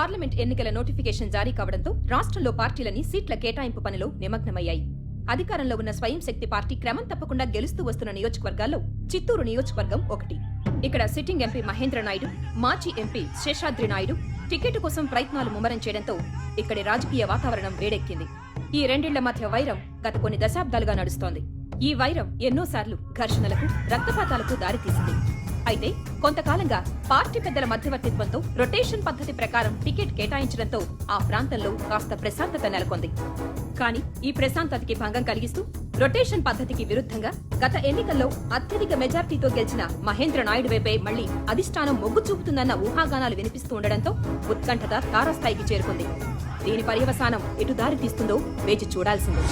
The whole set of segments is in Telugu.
పార్లమెంట్ ఎన్నికల నోటిఫికేషన్ జారీ కావడంతో రాష్ట్రంలో పార్టీలని సీట్ల కేటాయింపు పనిలో నిమగ్నమయ్యాయి. అధికారంలో ఉన్న స్వయం శక్తి పార్టీ క్రమం తప్పకుండా గెలుస్తూ వస్తున్న నియోజకవర్గాల్లో చిత్తూరు నియోజకవర్గం ఒకటి. ఇక్కడ సిట్టింగ్ ఎంపీ మహేంద్ర నాయుడు, మాజీ ఎంపీ శేషాద్రి నాయుడు టికెట్ కోసం ప్రయత్నాలు ముమ్మరం చేయడంతో ఇక్కడి రాజకీయ వాతావరణం వేడెక్కింది. ఈ రెండిళ్ల మధ్య వైరం గత కొన్ని దశాబ్దాలుగా నడుస్తోంది. ఈ వైరం ఎన్నోసార్లు ఘర్షణలకు, రక్తపాతాలకు దారితీసింది. అయితే కొంతకాలంగా పార్టీ పెద్దల మధ్యవర్తిత్వంతో రొటేషన్ పద్ధతి ప్రకారం టికెట్ కేటాయించడంతో ఆ ప్రాంతంలో కాస్త ప్రశాంతత నెలకొంది. కానీ ఈ ప్రశాంతతకి భంగం కలిగిస్తూ రొటేషన్ పద్ధతికి విరుద్ధంగా గత ఎన్నికల్లో అత్యధిక మెజార్టీతో గెలిచిన మహేంద్ర నాయుడు వైపే మళ్లీ అధిష్టానం మొగ్గు చూపుతుందన్న ఊహాగానాలు వినిపిస్తూ ఉండడంతో ఉత్కంఠత తారాస్థాయికి చేరుకుంది. దీని పర్యవసానం ఎటు దారి తీస్తుందో వేచి చూడాల్సిందే.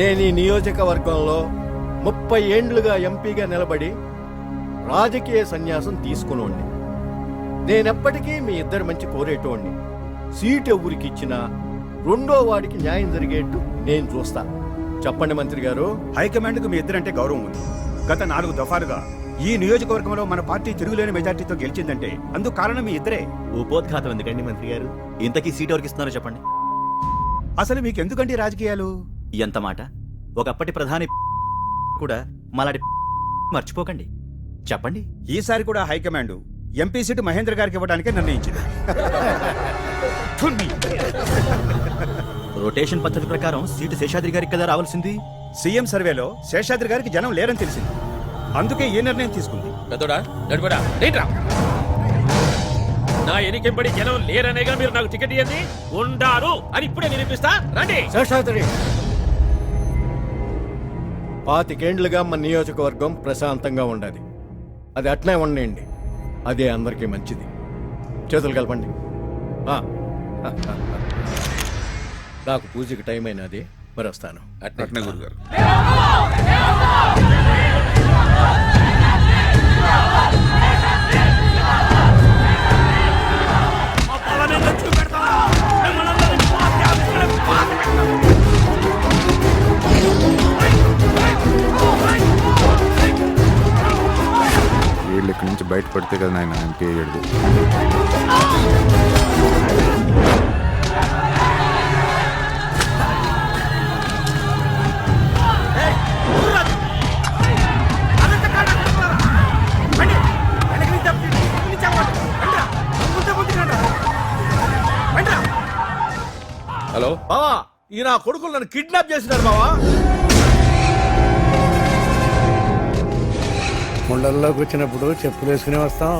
నేను ఈ నియోజకవర్గంలో 30 ఏండ్లుగా ఎంపీగా నిలబడి రాజకీయ సన్యాసం తీసుకునోండి. నేనెప్పటికీ మీ ఇద్దరు మంచి కోరేటోండి. సీట్ ఎవరికి ఇచ్చినా రెండో వాడికి న్యాయం జరిగేట్టు నేను చూస్తా. చెప్పండి మంత్రి గారు. హైకమాండ్కు మీ ఇద్దరంటే గౌరవం ఉంది. గత 4 దఫాలుగా ఈ నియోజకవర్గంలో మన పార్టీ తిరుగులేని మెజార్టీతో గెలిచిందంటే అందుకు కారణం మీ ఇద్దరే. ఉపోద్ఘాతం ఎందుకండి మంత్రి గారు? ఇంతకీ సీట్ ఎవరికి ఇస్తున్నారో చెప్పండి. అసలు మీకెందుకండి రాజకీయాలు? ఎంత మాట! ఒకప్పటి ప్రధాని కూడా మలాడి మర్చిపోకండి. చెప్పండి. ఈసారి కూడా హైకమాండ్ ఎంపీ సీటు మహేంద్ర గారికి ఇవ్వడానికే నిర్ణయించింది. రొటేషన్ పద్ధతి ప్రకారం సీటు శేషాద్రి గారికి కదా రావాల్సింది. సీఎం సర్వేలో శేషాద్రి గారికి జనం లేరని తెలిసింది. అందుకే ఏ నిర్ణయం తీసుకుంది. నా ఎన్నికెంబడి జనం లేరనేగా మీరు నాకు టికెట్ ఇవ్వండి. ఉండారు అని ఇప్పుడే నిరూపిస్తా. రండి. శేషాద్రి, 25 ఏండ్లుగా మన నియోజకవర్గం ప్రశాంతంగా ఉండాలి. అది అట్నే ఉండేయండి. అదే అందరికీ మంచిది. చేతులు కలపండి. నాకు పూజకి టైం అయినది, మరి వస్తాను. అట్నే గురుగారు. వీళ్ళు ఇక్కడి నుంచి బయటపడితే కదా నాయన ఎంపీ అయ్యాడు. హలో బావా, ఈ నా కొడుకులు నన్ను కిడ్నాప్ చేసినారు బావా. ముండల్లోకి వచ్చినప్పుడు చెప్పులు వేసుకుని వస్తాం.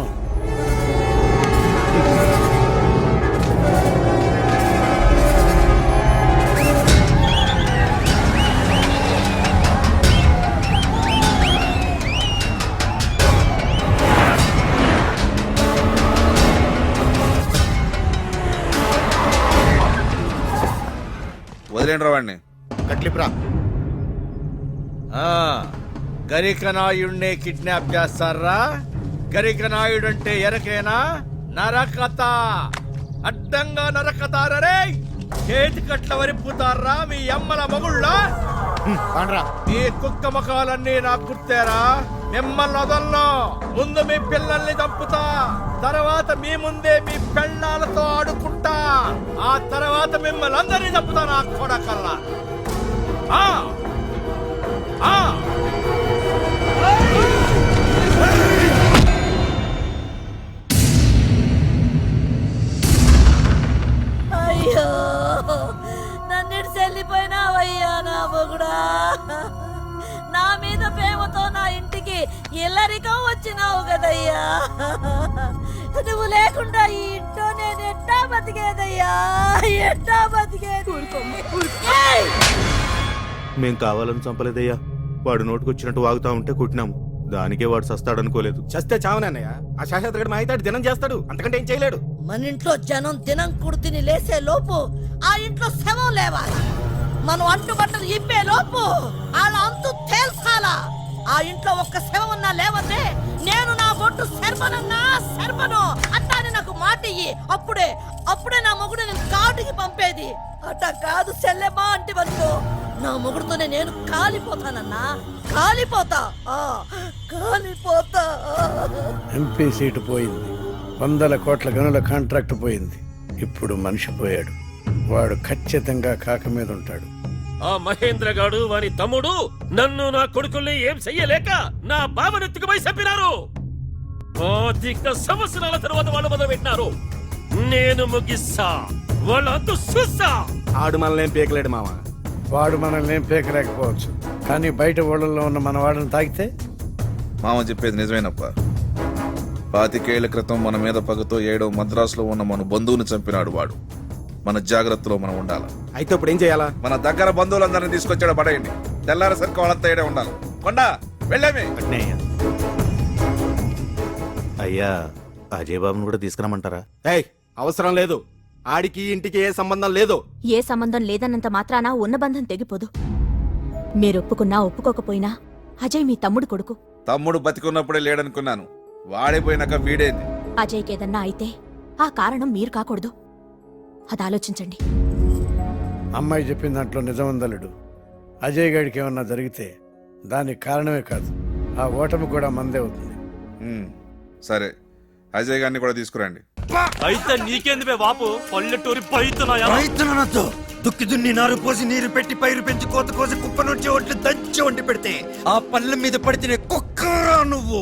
వదిలేండి రావాడిని. కట్లిప్రా. గరికనాయుడినే కిడ్నాప్ చేస్తారా? గరికనాయుడు అంటే ఎరకేనా? నరకత, అడ్డంగా నరకతారే. చేతి కట్ల వరిపుతారా మీ అమ్మల మగుళ్ళ? మీ కుక్క ముఖాలన్నీ నాకు గుర్తేరా? మిమ్మల్ని వదల్లో. ముందు మీ పిల్లల్ని చంపుతా, తర్వాత మీ ముందే మీ పెళ్ళాలతో ఆడుకుంటా, ఆ తర్వాత మిమ్మల్ని అందరినీ చంపుతా నా కొడకల్లా. అయ్యో, నన్నిటి చెల్లిపోయినావయ్యా నా మొగుడా. నా మీద ప్రేమతో నా ఇంటికి ఇల్లరికం వచ్చినావు కదయ్యా. నువ్వు లేకుండా ఈ ఇంట్లో నేను ఎట్టా బతికేదయ్యా, ఎట్టా బతికేది. మేం కావాలని చంపలేదయ్యా. వాడు నోటుకొచ్చినట్టు వాగుతా ఉంటే కొట్టినాము. దానికే వాడు సస్తాడనుకోలేదు. చస్తే చావనన్నయ్య. ఆ శాశ్వత మా అయితే దినం చేస్తాడు, అంతకంటే ఏం చేయలేడు. మన ఇంట్లో జనం దినం కుడితిని లేసే లోపు ఆ ఇంట్లో శవం లేవాలి. మనం అంటుబట్టలు ఇప్పే లోపు అలా అంతు తేల్చాలా. ఆ ఇంట్లో ఒక్క శవం ఉన్నా లేవతే నేను నా బొట్టు శర్మనన్నా శర్మను అట్టాని నాకు మాట ఇయ్యి. అప్పుడే నా మొగుడు నేను కాటుకి పంపేది. అట్ట కాదు చెల్లెమ్మా అంటే వద్దు. నా మొగుడుతోనే నేను కాలిపోతానన్నా, కాలిపోతా. ఎంపీ సీటు పోయింది. వందల కోట్ల గనుల కాంట్రాక్ట్ పోయింది. ఇప్పుడు మనిషి పోయాడు. వాడు ఖచ్చితంగా కాక మీద ఉంటాడు. ఆ మహేంద్ర గాడు వాని తమ్ముడు నన్ను నా కొడుకుల్ని ఏం చెయ్యలేక నా బావనెత్తుకుపోయి చంపినారు. 25 సంవత్సరాల తర్వాత వాళ్ళు మొదలు పెట్టినారు. నేను ముగిస్తా, వాళ్ళంతా చూస్తా. ఆడు మనల్ని ఏం పీకలేడు మామ. వాడు మనల్ని ఏం పీకలేకపోవచ్చు, కానీ బయట ఊళ్ళల్లో ఉన్న మన వాడిని తాకితే మామ చెప్పేది నిజమేనప్ప. 25 ఏళ్ల క్రితం మన మీద పగతో ఏడో మద్రాసులో ఉన్న మన బంధువుని చంపినాడు వాడు. మన జాగ్రత్తలో మనం ఉండాలి. అయితే ఇప్పుడు ఏం చేయాలా? మన దగ్గర బంధువులందరినీ తీసుకొచ్చాడు పడేయండి. తెల్లారేసరికి వాళ్ళంతా ఏడే ఉండాలి. కొండా వెళ్ళామే. అట్నే అయ్యా. అయ్యా అజయ్ బాబుని కూడా తీసుకురమ్మంటారా? ఏయ్ అవసరం లేదు. ఆడికి ఇంటికి ఏ సంబంధం లేదు. ఏ సంబంధం లేదన్నంత మాత్రాన ఉన్న బంధం తెగిపోదు. మీరొప్పుకున్నా ఒప్పుకోకపోయినా అజయ్ మీ తమ్ముడు కొడుకు. తమ్ముడు బతికున్నప్పుడే లేడనుకున్నాను. వాడిపోయినాక వీడేంది? అజయ్కేదన్నా అయితే ఆ కారణం మీరు కాకూడదు. అది ఆలోచించండి. అమ్మాయి చెప్పిన దాంట్లో నిజం ఉందలుడు. అజయ్ గారికి ఏమన్నా జరిగితే దానికి కారణమే కాదు, ఆ ఓటమి కూడా మందే అవుతుంది. సరే, అజయ్ గారిని కూడా తీసుకురండి. అయితే నీకేంది బాపు, పల్లెటూరి పైతున్నాయా? దుక్కి దున్ని నారు పోసి నీరు పెట్టి పైరు పెంచి కోత కోసి కుప్ప నుంచి ఒట్లు దంచి వండి పెడితే ఆ పళ్ళెం మీద పడితేనే కుక్కరా నువ్వు.